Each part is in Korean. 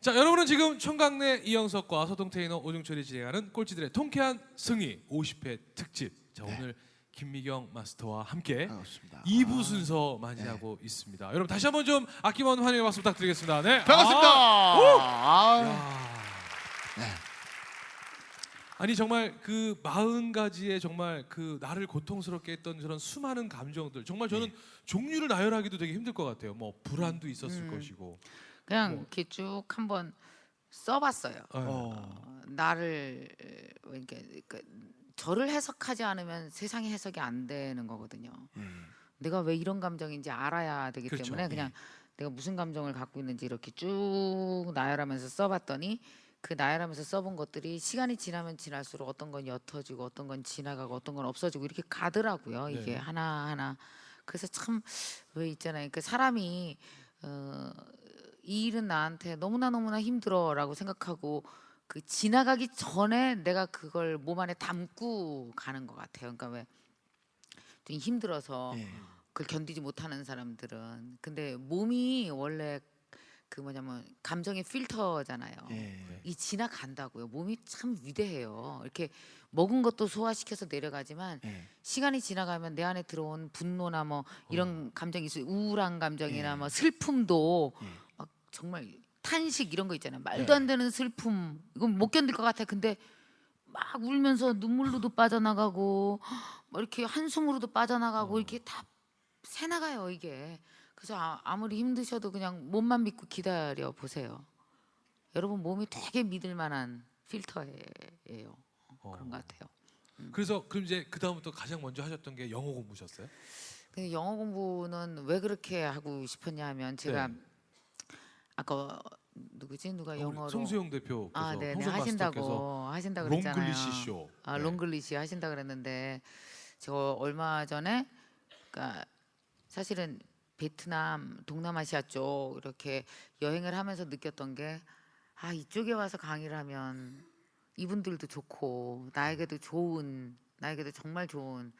자, 여러분은 지금 청강래 이영석과 서동 테이너 오중철이 진행하는 꼴찌들의 통쾌한 승리 50회 특집. 자, 오늘 김미경 마스터와 함께 반갑습니다. 2부 순서 맞이하고 있습니다. 여러분 다시 한번 좀 아낌없는 환영의 박수 부탁드리겠습니다. 네. 반갑습니다. 아니 정말 그 40가지의 정말 그 나를 고통스럽게 했던 그런 수많은 감정들 정말 저는 종류를 나열하기도 되게 힘들 것 같아요. 뭐 불안도 있었을 것이고 그냥 이렇게 쭉 한번 써봤어요. 나를 이렇게 저를 해석하지 않으면 세상이 해석이 안 되는 거거든요. 내가 왜 이런 감정인지 알아야 되기 그렇죠. 때문에 그냥 내가 무슨 감정을 갖고 있는지 이렇게 쭉 나열하면서 써봤더니 그 나열하면서 써본 것들이 시간이 지나면 지날수록 어떤 건 옅어지고 어떤 건 지나가고 어떤 건 없어지고 이렇게 가더라고요. 이게 네. 하나하나. 그래서 참 왜 있잖아요. 그 사람이 이 일은 나한테 너무나 힘들어라고 생각하고 그 지나가기 전에 내가 그걸 몸 안에 담고 가는 것 같아요. 그러니까 왜 좀 힘들어서 그걸 견디지 못하는 사람들은 근데 몸이 원래 그 뭐냐면 감정의 필터잖아요. 이 지나간다고요. 몸이 참 위대해요. 이렇게 먹은 것도 소화시켜서 내려가지만 시간이 지나가면 내 안에 들어온 분노나 뭐 이런 감정이 있어요. 우울한 감정이나 뭐 슬픔도 막 정말 탄식 이런 거 있잖아요. 말도 안 되는 슬픔 이건 못 견딜 것 같아. 근데 막 울면서 눈물로도 빠져나가고 뭐 이렇게 한숨으로도 빠져나가고 이렇게 다 새나가요 이게. 그래서 아무리 힘드셔도 그냥 몸만 믿고 기다려 보세요. 여러분 몸이 되게 믿을 만한 필터예요. 그런 것 같아요. 그래서 그럼 이제 그 다음부터 가장 먼저 하셨던 게 영어 공부셨어요? 근데 영어 공부는 왜 그렇게 하고 싶었냐 하면 제가 아까 누구지 누가 영어로 송수영 대표께서 네네 형석 마스터께서 하신다고 그랬잖아요. 롱글리시 쇼. 롱글리시 하신다 그랬는데 제가 얼마 전에 그러니까 사실은 베트남, 동남아시아 쪽 이렇게 여행을 하면서 느꼈던 게 이쪽에 와서 강의를 하면 이분들도 좋고 나에게도 정말 좋은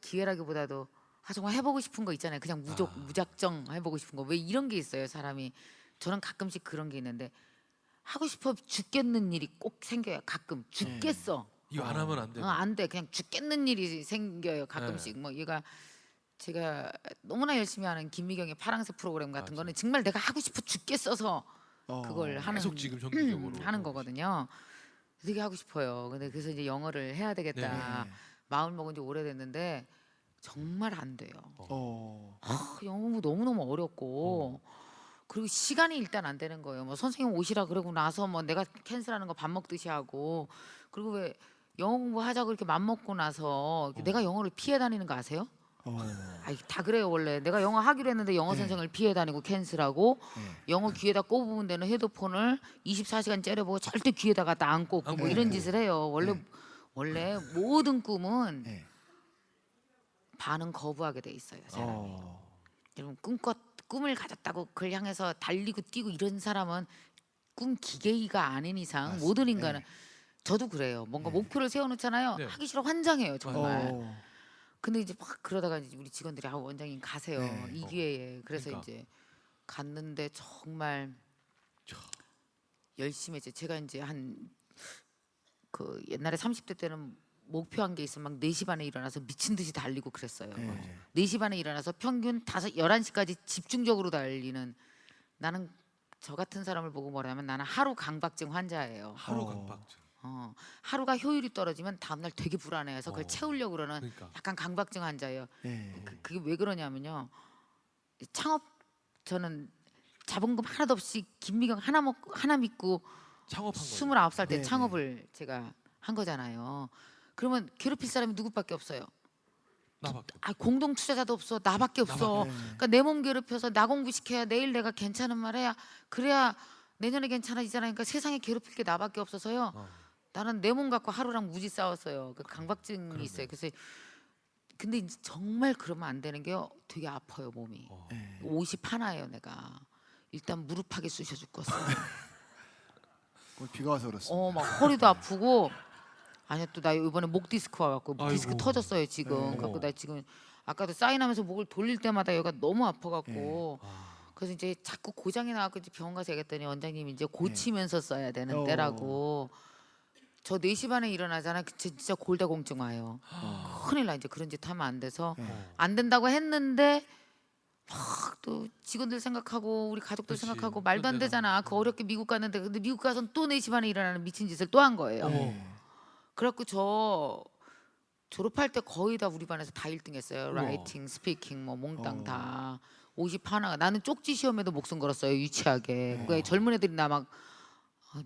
기회라기보다도 정말 해보고 싶은 거 있잖아요. 그냥 무작정 해보고 싶은 거. 왜 이런 게 있어요. 사람이 저는 가끔씩 그런 게 있는데 하고 싶어 죽겠는 일이 꼭 생겨요. 가끔 죽겠어. 이거 안 하면 안 돼요. 안 돼. 그냥 죽겠는 일이 생겨요. 가끔씩 뭐 얘가 제가 너무나 열심히 하는 김미경의 파랑새 프로그램 같은 거는 정말 내가 하고 싶어 죽겠어서 그걸 하는 계속 지금 정기적으로 하는 거거든요. 되게 하고 싶어요. 근데 그래서 이제 영어를 해야 되겠다. 마음을 먹은 지 오래됐는데 정말 안 돼요. 영어 공부 너무너무 어렵고 그리고 시간이 일단 안 되는 거예요. 뭐 선생님 오시라 그러고 나서 뭐 내가 캔슬하는 거 밥 먹듯이 하고 그리고 왜 영어 공부하자고 이렇게 맘 먹고 나서 내가 영어를 피해 다니는 거 아세요? 다 그래요 원래. 내가 영어 하기로 했는데 영어 선생을 피해 다니고 캔슬하고 영어 귀에다 꼽으면 되는 헤드폰을 24시간 째려보고 절대 귀에다 갖다 안 꽂고 뭐 이런 짓을 해요. 원래 모든 꿈은 반은 거부하게 돼 있어요. 사람이. 여러분 꿈을 가졌다고 그걸 향해서 달리고 뛰고 이런 사람은 꿈 기계가 아닌 이상 모든 인간은 저도 그래요. 뭔가 목표를 세워놓잖아요. 하기 싫어 환장해요 정말. 근데 이제 막 그러다가 이제 우리 직원들이 원장님 가세요. 이 기회에. 그래서 그러니까. 이제 갔는데 정말 열심히 했죠. 제가 이제 그 옛날에 30대 때는 목표한 게 있으면 막 4시 반에 일어나서 미친 듯이 달리고 그랬어요. 4시 반에 일어나서 평균 11시까지 집중적으로 달리는 나는 저 같은 사람을 보고 뭐라면 나는 하루 강박증 환자예요. 하루 강박증. 하루가 효율이 떨어지면 다음날 되게 불안해서 그걸 채우려고 그러는 그러니까. 약간 강박증 환자예요. 그게 왜 그러냐면요. 저는 자본금 하나도 없이 김미경 하나 믿고 창업한 거죠. 29살 때 창업을 제가 한 거잖아요. 그러면 괴롭힐 사람이 누구밖에 없어요. 나밖에. 공동 투자자도 없어. 나밖에 없어. 그러니까 내 몸 괴롭혀서 나 공부시켜야 내일 내가 괜찮은 말 해야 그래야 내년에 괜찮아지잖아요. 그러니까 세상에 괴롭힐 게 나밖에 없어서요. 나는 내 몸 갖고 하루랑 무지 싸웠어요. 그 강박증이 있어요. 그래서 근데 이제 정말 그러면 안 되는 게요. 되게 아파요 몸이. 50 하나예요 내가. 일단 무릎하게 쑤셔 죽겠어요. 비가 와서 그렇습니다. 막 허리도 아프고 아니야 또 나 이번에 목 디스크 와갖고 디스크 아이고. 터졌어요 지금. 갖고 나 지금 아까도 사인하면서 목을 돌릴 때마다 여기가 너무 아파갖고 그래서 이제 자꾸 고장이 나갖고 이제 병원 가서 얘기했더니 원장님이 이제 고치면서 써야 되는 어. 때라고. 저 4시 반에 일어나잖아. 진짜 골다공증 와요. 큰일 나. 이제 그런 짓 하면 안 돼서 안 된다고 했는데 막 또 직원들 생각하고 우리 가족들 그치. 생각하고 말도 안 그건 내가- 되잖아. 그 어렵게 미국 갔는데 근데 미국 가서는 또 4시 반에 일어나는 미친 짓을 또 한 거예요. 그래갖고 저 졸업할 때 거의 다 우리 반에서 다 1등 했어요. 라이팅, 스피킹 뭐 몽땅 다 50 하나가. 나는 쪽지 시험에도 목숨 걸었어요. 유치하게. 그러니까 젊은 애들이 나 막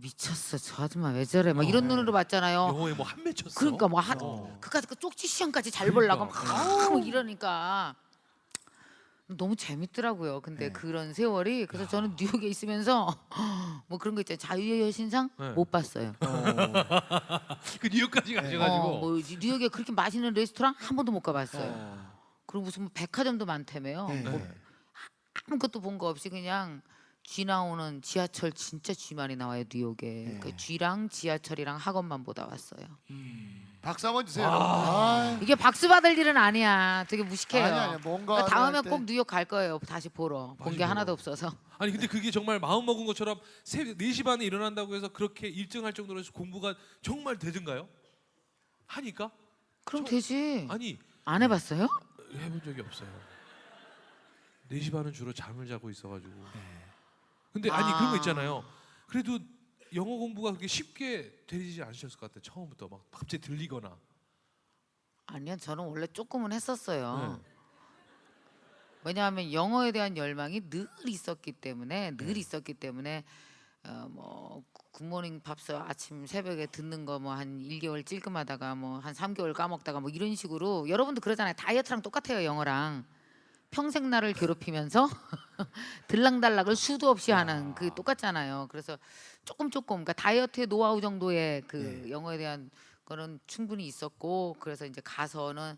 미쳤어. 저 아줌마 왜 저래? 막 이런 눈으로 봤잖아요. 영어에 뭐 한 맺혔어. 그러니까 뭐 그까지 그 쪽지 시험까지 잘 보려고 막 막 이러니까 너무 재밌더라고요. 근데 그런 세월이 그래서 저는 뉴욕에 있으면서 뭐 그런 거 있잖아요. 자유의 여신상 네. 못 봤어요. 그 뉴욕까지 가셔가지고. 뭐 뉴욕에 그렇게 맛있는 레스토랑 한 번도 못 가봤어요. 그리고 무슨 뭐 백화점도 많다며요. 뭐 아무것도 본 거 없이 그냥 쥐 나오는 지하철 진짜 쥐 많이 나와요 뉴욕에. 그 쥐랑 지하철이랑 학원만 보다 왔어요. 박수 한번 주세요. 아, 이게 박수 받을 일은 아니야. 되게 무식해요. 아니 뭔가 그러니까 다음에 할 때- 꼭 뉴욕 갈 거예요. 다시 보러. 본 게 보러. 하나도 없어서. 아니 근데 그게 정말 마음 먹은 것처럼 4시 반에 일어난다고 해서 그렇게 일정할 정도로 해서 공부가 정말 되든가요? 하니까? 그럼 되지. 아니 안 해봤어요? 해본 적이 없어요. 4시 반은 주로 잠을 자고 있어가지고. 근데 아니 그런 거 있잖아요. 그래도 영어 공부가 그렇게 쉽게 되지 않으셨을 것 같아요. 처음부터 막 갑자기 들리거나. 아니요. 저는 원래 조금은 했었어요. 네. 왜냐하면 영어에 대한 열망이 늘 있었기 때문에 뭐 굿모닝 팝스 아침 새벽에 듣는 거 뭐 한 1개월 찔끔하다가 뭐 한 3개월 까먹다가 뭐 이런 식으로 여러분도 그러잖아요. 다이어트랑 똑같아요. 영어랑 평생 나를 괴롭히면서 들락달락을 수도 없이 하는 그 똑같잖아요. 그래서 조금 그러니까 다이어트의 노하우 정도의 그 영어에 대한 거는 충분히 있었고 그래서 이제 가서는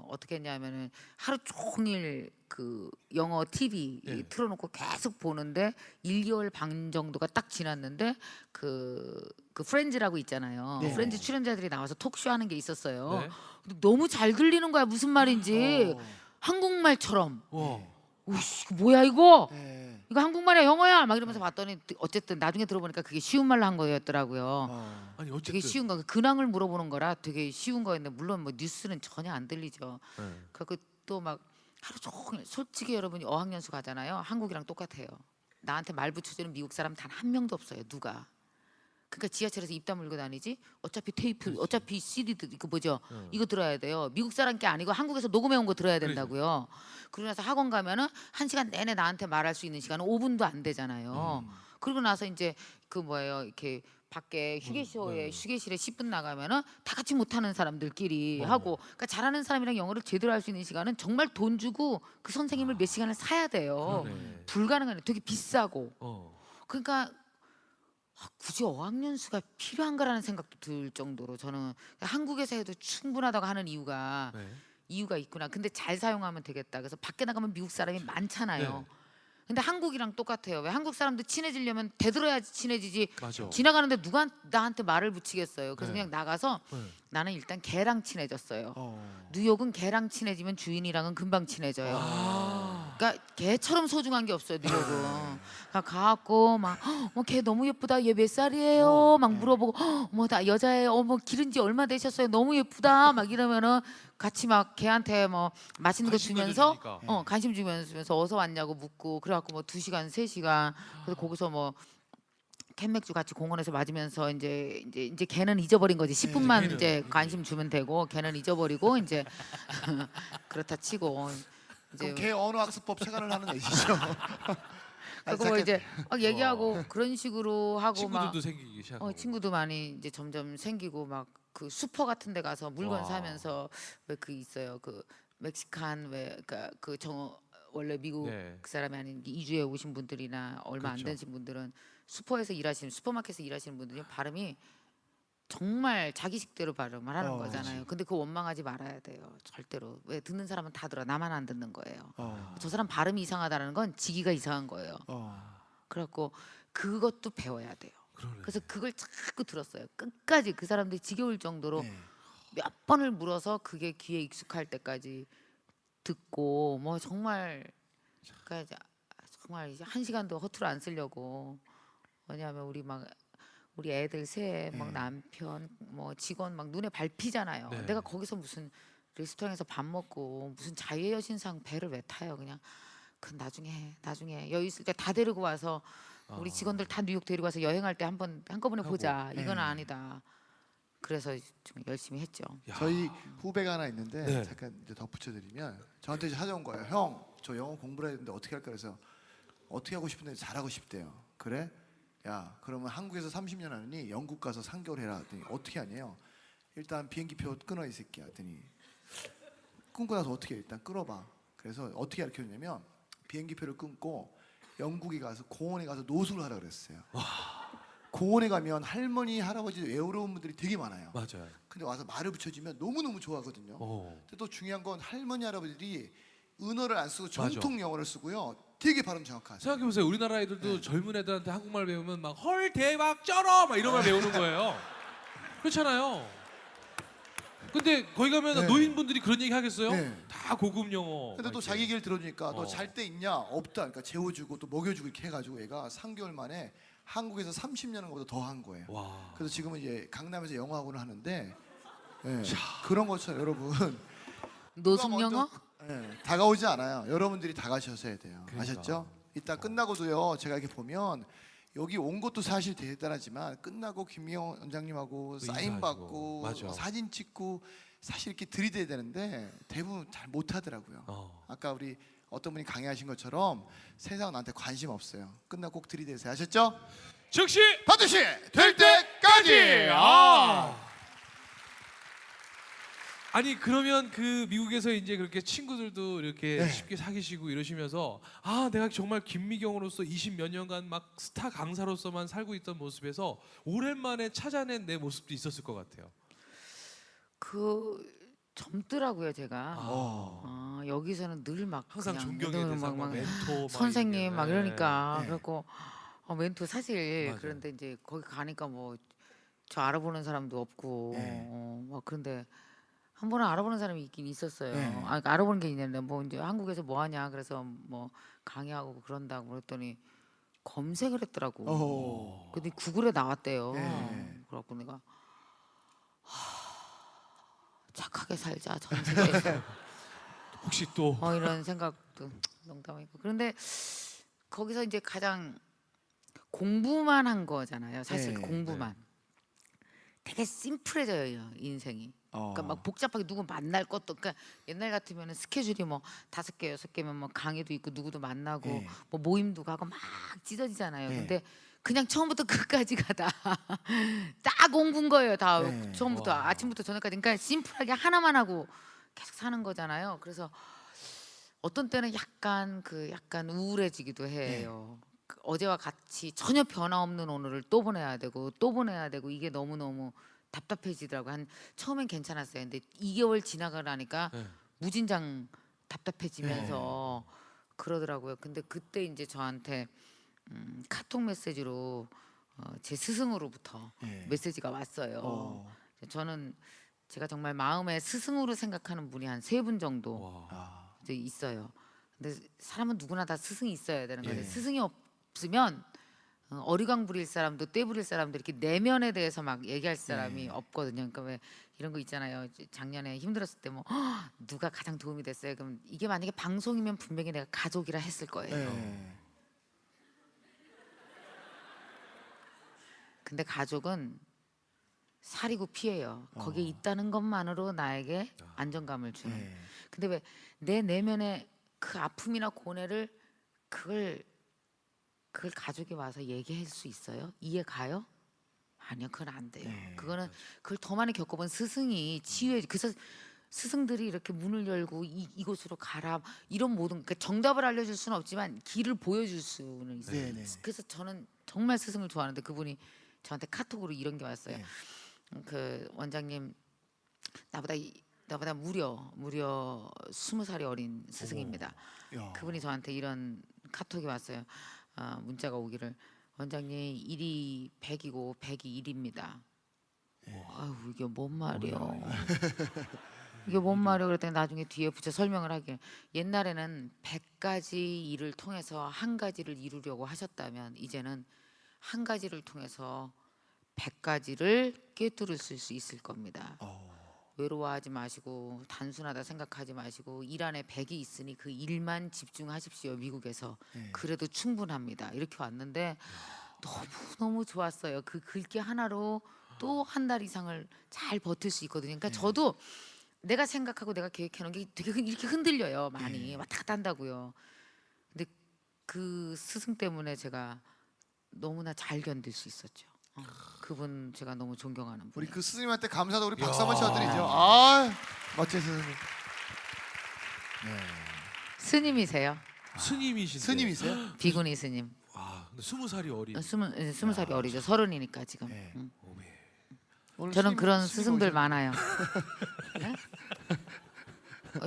어떻게 했냐면은 하루 종일 그 영어 TV 틀어놓고 계속 보는데 1개월 반 정도가 딱 지났는데 그 프렌즈라고 있잖아요. 네. 프렌즈 출연자들이 나와서 톡쇼 하는 게 있었어요. 네. 근데 너무 잘 들리는 거야 무슨 말인지 한국말처럼. 와. 우씨 이거 뭐야 이거? 네. 이거 한국말이야 영어야? 막 이러면서 봤더니 어쨌든 나중에 들어보니까 그게 쉬운 말로 한 거였더라고요. 아니 되게 어쨌든. 쉬운 거 근황을 물어보는 거라 되게 쉬운 거였는데 물론 뭐 뉴스는 전혀 안 들리죠. 네. 그리고 또 막 하루 종일 솔직히 여러분이 어학연수 가잖아요. 한국이랑 똑같아요. 나한테 말 붙여주는 미국 사람 단 한 명도 없어요. 누가? 그러니까 지하철에서 입 다물고 다니지. 어차피 테이프, 어차피 CD 그 뭐죠? 이거 들어야 돼요. 미국 사람 게 아니고 한국에서 녹음해 온 거 들어야 된다고요. 그러고 나서 학원 가면은 1시간 내내 나한테 말할 수 있는 시간은 5분도 안 되잖아요. 그리고 나서 이제 그 뭐예요? 이렇게 밖에 휴게실에 10분 나가면은 다 같이 못하는 사람들끼리 하고 그러니까 잘하는 사람이랑 영어를 제대로 할 수 있는 시간은 정말 돈 주고 그 선생님을 몇 시간을 사야 돼요. 그러네. 불가능하네. 되게 비싸고. 어. 그러니까 굳이 어학연수가 필요한가라는 생각도 들 정도로 저는 한국에서 해도 충분하다고 하는 이유가 네. 있구나. 근데 잘 사용하면 되겠다. 그래서 밖에 나가면 미국 사람이 많잖아요. 네. 근데 한국이랑 똑같아요. 왜 한국 사람들 친해지려면 대들어야지 친해지지. 맞아. 지나가는데 누가 나한테 말을 붙이겠어요. 그래서 네. 그냥 나가서 네. 나는 일단 개랑 친해졌어요. 뉴욕은 개랑 친해지면 주인이랑은 금방 친해져요. 그러니까 개처럼 소중한 게 없어요 뉴욕은. 그러니까 가갖고 막개 너무 예쁘다. 얘 몇 살이에요? 막 물어보고 뭐다 여자예요. 뭐 기른 지 얼마 되셨어요? 너무 예쁘다. 막 이러면은 같이 막 걔한테 뭐 맛있는 거 관심 주면서 가져주니까. 관심 주면서 어서 왔냐고 묻고 그래갖고 뭐 2시간 3시간 그래서 거기서 뭐 캔맥주 같이 공원에서 맞으면서 이제 걔는 잊어버린 거지. 10분만 걔는. 이제 관심 주면 되고 걔는 잊어버리고 이제 그렇다 치고 이제 그럼 개 언어 학습법 체관을 하는 애시죠. 그리고 뭐 이제 막 얘기하고 그런 식으로 하고 막 친구들도 생기기 시작하고. 친구도 많이 이제 점점 생기고 막 그 슈퍼 같은 데 가서 물건 와. 사면서 왜 그 있어요. 그 멕시칸 왜 그러니까 원래 미국 네. 그 사람이 아닌 이주에 오신 분들이나 얼마 안 그렇죠. 되신 분들은 슈퍼마켓에서 일하시는 분들이 발음이 정말 자기식대로 발음을 하는 거잖아요. 근데 그거 원망하지 말아야 돼요. 절대로. 왜 듣는 사람은 다 들어. 나만 안 듣는 거예요. 저 사람 발음이 이상하다는 건 지기가 이상한 거예요. 그래갖고 그것도 배워야 돼요. 그러네. 그래서 그걸 자꾸 들었어요. 끝까지 그 사람들이 지겨울 정도로 네. 몇 번을 물어서 그게 귀에 익숙할 때까지 듣고 뭐 정말 그러니까 정말 이제 1시간도 허투루 안 쓰려고. 왜냐하면 우리 애들 셋, 막 남편, 뭐 직원 막 눈에 밟히잖아요. 네. 내가 거기서 무슨 레스토랑에서 밥 먹고 무슨 자유의 여신상 배를 왜 타요? 그냥 그 나중에 여유 있을 때 다 데리고 와서 우리 직원들 다 뉴욕 데리고 와서 여행할 때 한꺼번에 하고. 보자. 이건 네. 아니다. 그래서 좀 열심히 했죠. 야. 저희 후배가 하나 있는데 네. 잠깐 이제 덧붙여드리면 저한테 이제 찾아온 거예요. 형, 저 영어 공부를 해야 되는데 어떻게 할까 그래서 어떻게 하고 싶은데 잘하고 싶대요. 그래? 야, 그러면 한국에서 30년 하느니 영국 가서 3개월 해라. 했더니 어떻게 하냐요? 일단 비행기표 끊어 이 새끼야. 했더니 끊고 나서 어떻게 해? 일단 끊어봐. 그래서 어떻게 가르쳐줬냐면 비행기표를 끊고 영국에 가서 공원에 가서 노숙을 하라 그랬어요. 공원에 가면 할머니, 할아버지 외로운 분들이 되게 많아요. 맞아요. 근데 와서 말을 붙여주면 너무너무 좋아하거든요. 근데 또 중요한 건 할머니, 할아버지들이 은어를 안 쓰고 정통 맞아. 영어를 쓰고요. 되게 발음 정확하세요. 생각해보세요. 우리나라 애들도 네. 젊은 애들한테 한국말 배우면 막 헐 대박 쩔어 막 이런 말 배우는 거예요. 그렇잖아요. 근데 거기 가면 네. 노인분들이 그런 얘기 하겠어요? 네. 다 고급 영어. 근데 또 막 자기 이렇게. 얘기를 들어주니까 너 어. 잘 때 있냐? 없다. 그러니까 재워주고 또 먹여주고 이렇게 해가지고 얘가 3개월 만에 한국에서 30년은 것보다 더 한 거예요. 와. 그래서 지금은 이제 강남에서 영어학원을 하는데 그런 것처럼 여러분 노숙 누가 영어? 다가오지 않아요. 여러분들이 다가셔야 돼요. 그러니까. 아셨죠? 이따 끝나고도요. 제가 이렇게 보면 여기 온 것도 사실 대단하지만 끝나고 김미영 원장님하고 사인 인사하시고. 받고 맞아. 사진 찍고 사실 이렇게 들이대야 되는데 대부분 잘 못하더라고요. 아까 우리 어떤 분이 강의하신 것처럼 세상은 나한테 관심 없어요. 끝나고 꼭 들이대세요. 아셨죠? 즉시 반드시 될 때까지. 아니 그러면 그 미국에서 이제 그렇게 친구들도 이렇게 네. 쉽게 사귀시고 이러시면서 아 내가 정말 김미경으로서 20몇 년간 막 스타 강사로서만 살고 있던 모습에서 오랜만에 찾아낸 내 모습도 있었을 것 같아요. 젊더라고요 제가. 여기서는 늘 막 항상 그냥 존경의 늘 대상, 막 멘토, 막 선생님 이렇게. 막 이러니까 네. 그래갖고 멘토 사실 맞아요. 그런데 이제 거기 가니까 뭐 저 알아보는 사람도 없고 네. 막 그런데 한 번은 알아보는 사람이 있긴 있었어요. 네. 그러니까 알아보는 게 있는데 뭐 이제 한국에서 뭐 하냐 그래서 뭐 강의하고 그런다고 그랬더니 검색을 했더라고. 오. 근데 구글에 나왔대요. 네. 그래갖고 내가 착하게 살자 전 세계에서 혹시 또 이런 생각도 농담이고 그런데 거기서 이제 가장 공부만 한 거잖아요. 사실 네, 공부만 되게 심플해져요 인생이. 그러니까 막 복잡하게 누구 만날 것도 그러니까 옛날 같으면 스케줄이 뭐 5개 6개면 뭐 강의도 있고 누구도 만나고 네. 뭐 모임도 가고 막 찢어지잖아요. 네. 근데 그냥 처음부터 끝까지가 다 공부인 거예요. 다 네. 처음부터 와. 아침부터 저녁까지. 그러니까 심플하게 하나만 하고 계속 사는 거잖아요. 그래서 어떤 때는 약간 우울해지기도 해요. 그 어제와 같이 전혀 변화 없는 오늘을 또 보내야 되고 이게 너무너무 답답해지더라고요. 처음엔 괜찮았어요. 근데 2개월 지나가라니까 네. 무진장 답답해지면서 그러더라고요. 근데 그때 이제 저한테 카톡 메시지로 제 스승으로부터 네. 메시지가 왔어요. 저는 제가 정말 마음에 스승으로 생각하는 분이 한 3분 정도 와. 이제 있어요. 근데 사람은 누구나 다 스승이 있어야 되는 건데 예. 스승이 없으면 어리광 부릴 사람도 떼 부릴 사람도 이렇게 내면에 대해서 막 얘기할 사람이 없거든요. 그러니까 왜 이런 거 있잖아요. 작년에 힘들었을 때 뭐 누가 가장 도움이 됐어요. 그럼 이게 만약에 방송이면 분명히 내가 가족이라 했을 거예요. 네. 근데 가족은 살이고 피해요. 거기에 있다는 것만으로 나에게 안정감을 주는. 네. 근데 왜 내 내면의 그 아픔이나 고뇌를 그걸 가족이 와서 얘기할 수 있어요? 이해 가요? 아니요, 그건 안 돼요. 네. 그걸 더 많이 겪어본 스승이 치유해. 그래서 스승들이 이렇게 문을 열고 이곳으로 가라 이런 모든 그러니까 정답을 알려줄 수는 없지만 길을 보여줄 수는 있어요. 네, 네. 그래서 저는 정말 스승을 좋아하는데 그분이 저한테 카톡으로 이런 게 왔어요. 네. 그 원장님 나보다 무려 20살이 어린 스승입니다. 야. 그분이 저한테 이런 카톡이 왔어요. 문자가 오기를 원장님 일이 100이고 100이 1입니다. 아유 이게 뭔 말이요? 이게 뭔 말이요? 그랬더니 나중에 뒤에 붙여 설명을 하길 옛날에는 100 100가지 일을 통해서 한 가지를 이루려고 하셨다면 이제는 한 가지를 통해서 100가지를 꿰뚫을 수 있을 겁니다. 외로워하지 마시고 단순하다 생각하지 마시고 일 안에 100이 있으니 그 일만 집중하십시오. 미국에서 그래도 충분합니다. 이렇게 왔는데 너무 좋았어요. 그 글귀 하나로 또 한 달 이상을 잘 버틸 수 있거든요. 그러니까 저도 내가 생각하고 내가 계획해놓은 게 되게 이렇게 흔들려요. 많이 왔다 갔다 한다고요. 근데 그 스승 때문에 제가 너무나 잘 견딜 수 있었죠. 그분 제가 너무 존경하는 우리 분이에요. 그 스님한테 감사도 우리 박수 한번 쳐드리죠. 아, 멋진 스님. 스님이세요? 스님이신데. 스님이세요? 비구니 스님. 아, 근데 20살이 어린. 20살이 어리죠. 30이니까 지금. 네. 오늘 저는 스님- 그런 스님 스승들 오셨- 많아요. 네?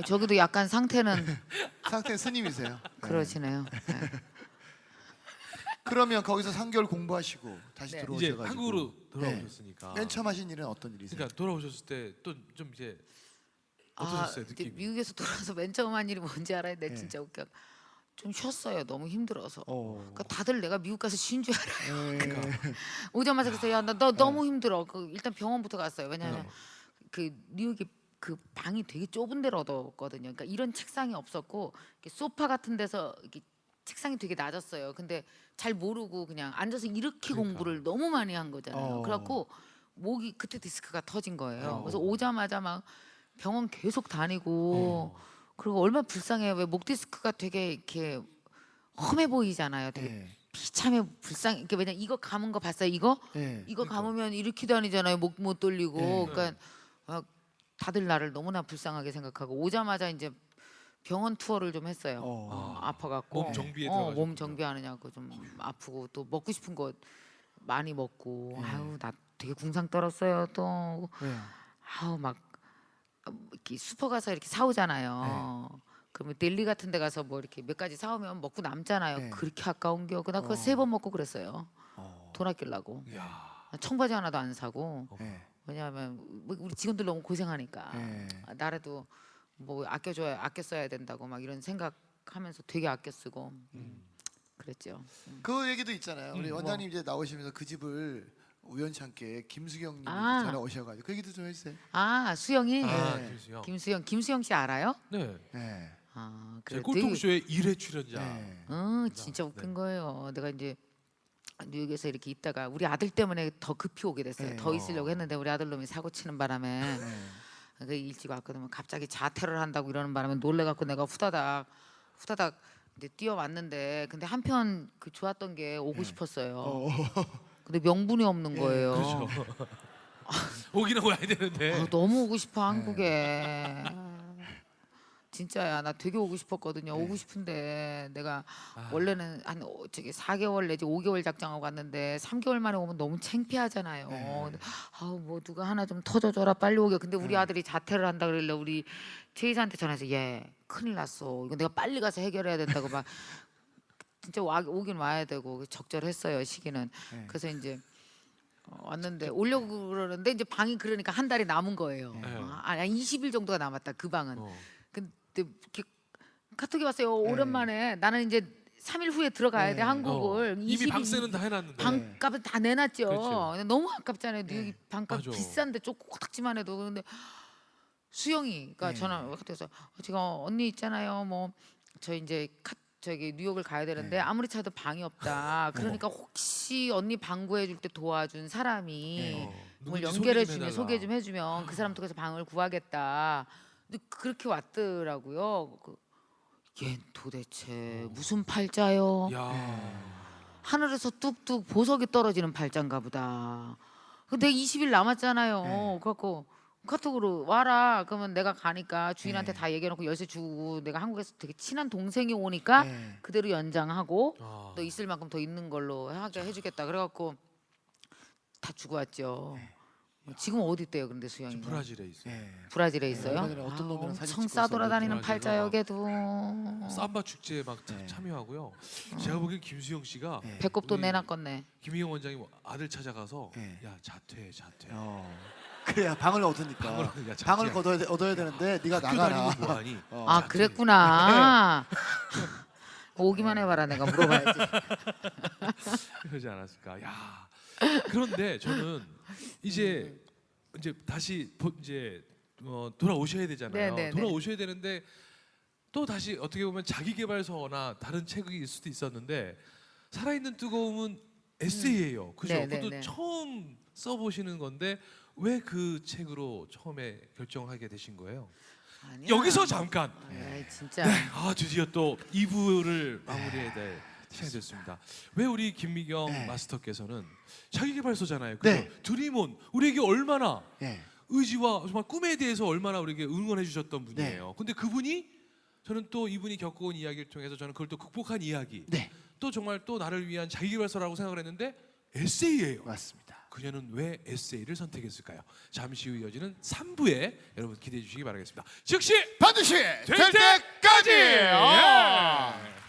저기도 약간 상태는 상태 스님이세요. 네. 그러시네요. 네. 그러면 거기서 3개월 공부하시고 다시 네. 이제 들어오셔가지고 한국으로 돌아오셨으니까. 맨 처음 하신 일은 어떤 일이세요? 그러니까 돌아오셨을 때 또 좀 이제 어떠셨어요, 이제 느낌이? 미국에서 돌아와서 맨 처음 한 일이 뭔지 알아요? 내 네. 진짜 웃겨. 좀 쉬었어요. 너무 힘들어서. 어. 그러니까 다들 내가 미국 가서 쉰 줄 알아요. 네. 오자마자 그래서 야나 너무 힘들어. 일단 병원부터 갔어요. 왜냐하면 네. 그 뉴욕이 그 방이 되게 좁은 데로 얻었거든요. 그러니까 이런 책상이 없었고 이렇게 소파 같은 데서 이렇게 책상이 되게 낮았어요. 근데 잘 모르고 그냥 앉아서 이렇게 그러니까. 공부를 너무 많이 한 거잖아요. 어. 그래갖고 목이 그때 디스크가 터진 거예요. 어. 그래서 오자마자 막 병원 계속 다니고 그리고 얼마나 불쌍해요. 왜 목 디스크가 되게 이렇게 험해 보이잖아요. 되게 네. 비참해 불쌍. 이게 왜냐 이거 감은 거 봤어요? 이거 네. 이거 감으면 이렇게 다니잖아요. 목 못 돌리고. 네. 그러니까 다들 나를 너무나 불쌍하게 생각하고 오자마자 이제 병원 투어를 좀 했어요. 아파갖고 몸 정비에 몸 들어가셨군요. 정비하느냐고 좀 아프고 또 먹고 싶은 거 많이 먹고 네. 아유 나 되게 궁상 떨었어요. 또 네. 아우 막 이렇게 슈퍼 가서 이렇게 사오잖아요. 그러면 델리 같은 데 가서 뭐 이렇게 몇 가지 사오면 먹고 남잖아요. 네. 그렇게 아까운 겨. 나 그거 어. 3번 먹고 그랬어요. 어. 돈 아끼려고. 이야. 청바지 하나도 안 사고. 네. 왜냐하면 우리 직원들 너무 고생하니까 네. 나라도 뭐 아껴 써야 된다고 막 이런 생각하면서 되게 아껴 쓰고 그랬죠. 그 얘기도 있잖아요. 우리 뭐. 원장님 이제 나오시면서 그 집을 우연치 않게 김수경님이 아. 전화 오셔가지고 그 얘기도 좀 해주세요. 아 수영이 아, 네. 김수영. 김수영 씨 알아요? 네. 네. 아 제 그래 꼴통쇼의 1회 출연자. 네. 진짜 웃긴 네. 거예요. 내가 이제 뉴욕에서 이렇게 있다가 우리 아들 때문에 더 급히 오게 됐어요. 네. 더 있으려고 했는데 우리 아들놈이 사고 치는 바람에 네. 그 일찍 왔거든요. 갑자기 자퇴를 한다고 이러는 바람에 놀래갖고 내가 후다닥 이제 뛰어왔는데 근데 한편 그 좋았던 게 오고 싶었어요. 어. 근데 명분이 없는 거예요. 그렇죠. 오기는 와야 되는데. 너무 오고 싶어 한국에. 진짜야 나 되게 오고 싶었거든요. 오고 싶은데 내가 원래는 한 저기 4개월 내지 5개월 작정하고 갔는데 3개월 만에 오면 너무 창피하잖아요. 근데 아우 뭐 누가 하나 좀 터져줘라 빨리 오게. 근데 우리 아들이 자퇴를 한다 그러길래 우리 최이사한테 전화해서 얘 큰일 났어. 이거 내가 빨리 가서 해결해야 된다고 막 진짜 오긴 와야 되고 적절했어요 시기는. 네. 그래서 이제 왔는데 오려고 그러는데 이제 방이 그러니까 한 달이 남은 거예요. 네. 아니 20일 정도가 남았다 그 방은. 어. 근데 이렇게 카톡이 왔어요. 오랜만에 나는 이제 3일 후에 들어가야 돼 한국을. 이미 20일 방세는 다 해놨는데. 방값을 다 내놨죠. 그렇죠. 근데 너무 아깝잖아요. 뉴욕이 방값 맞아. 비싼데 좀 코딱지만 해도. 근데 수영이가 네. 전화 카톡에서 제가 언니 있잖아요. 뭐 저 이제 저기 뉴욕을 가야 되는데 네. 아무리 찾아도 방이 없다. 그러니까 혹시 언니 방 구해줄 때 도와준 사람이 네. 뭘 누군지 연결해주면 해달라. 소개 좀 해주면 그 사람 통해서 방을 구하겠다. 근데 그렇게 왔더라고요. 얘 도대체 무슨 팔자요? 야. 하늘에서 뚝뚝 보석이 떨어지는 팔자인가 보다. 근데 20일 남았잖아요. 네. 그래갖고 카톡으로 와라. 그러면 내가 가니까 주인한테 네. 다 얘기해놓고 열쇠 주고 내가 한국에서 되게 친한 동생이 오니까 네. 그대로 연장하고 아. 너 있을 만큼 더 있는 걸로 하게 해주겠다. 그래갖고 다 주고 왔죠. 지금 어디 있대요? 근데 수영이 지금 브라질에 있어요. 네. 브라질에 있어요? 얼마 전에 어떤 놈이랑 사진 엄청 찍고 싸돌아다니는 있었는데 팔자역에도 삼바 축제에 막 네. 참여하고요. 제가 보기엔 김수영 씨가 네. 배꼽도 우리 내놨겠네. 김희영 원장님 아들 찾아가서 네. 야 자퇴. 그래야 방을 얻으니까 방을 야, 방을 자퇴야. 얻어야 되는데 네가 학교 나가라. 다니고 뭐하니? 어. 아 그랬구나. 오기만 해봐라 내가 물어봐야지. 그러지 않았을까. 야. 그런데 저는 이제 다시 이제 돌아오셔야 되잖아요. 네네네. 돌아오셔야 되는데 또 다시 어떻게 보면 자기계발서나 다른 책일 수도 있었는데 살아있는 뜨거움은 에세이예요. 그죠? 네네네. 그것도 처음 써보시는 건데 왜 그 책으로 처음에 결정하게 되신 거예요? 아니야. 여기서 잠깐. 에이, 진짜. 네, 드디어 또 2부를 마무리해야 될 시간이 됐습니다. 왜 우리 김미경 네. 마스터께서는 자기계발서잖아요. 그죠? 네. 드림온 우리에게 얼마나 예. 의지와 정말 꿈에 대해서 얼마나 우리에게 응원해 주셨던 분이에요. 네. 근데 그분이 저는 또 이분이 겪어온 이야기를 통해서 저는 그걸 또 극복한 이야기, 네. 또 정말 또 나를 위한 자기계발서라고 생각을 했는데 에세이예요. 맞습니다. 그녀는 왜 에세이를 선택했을까요? 잠시 후 이어지는 3부에 여러분 기대해 주시기 바라겠습니다. 즉시 반드시 될 때까지! 예!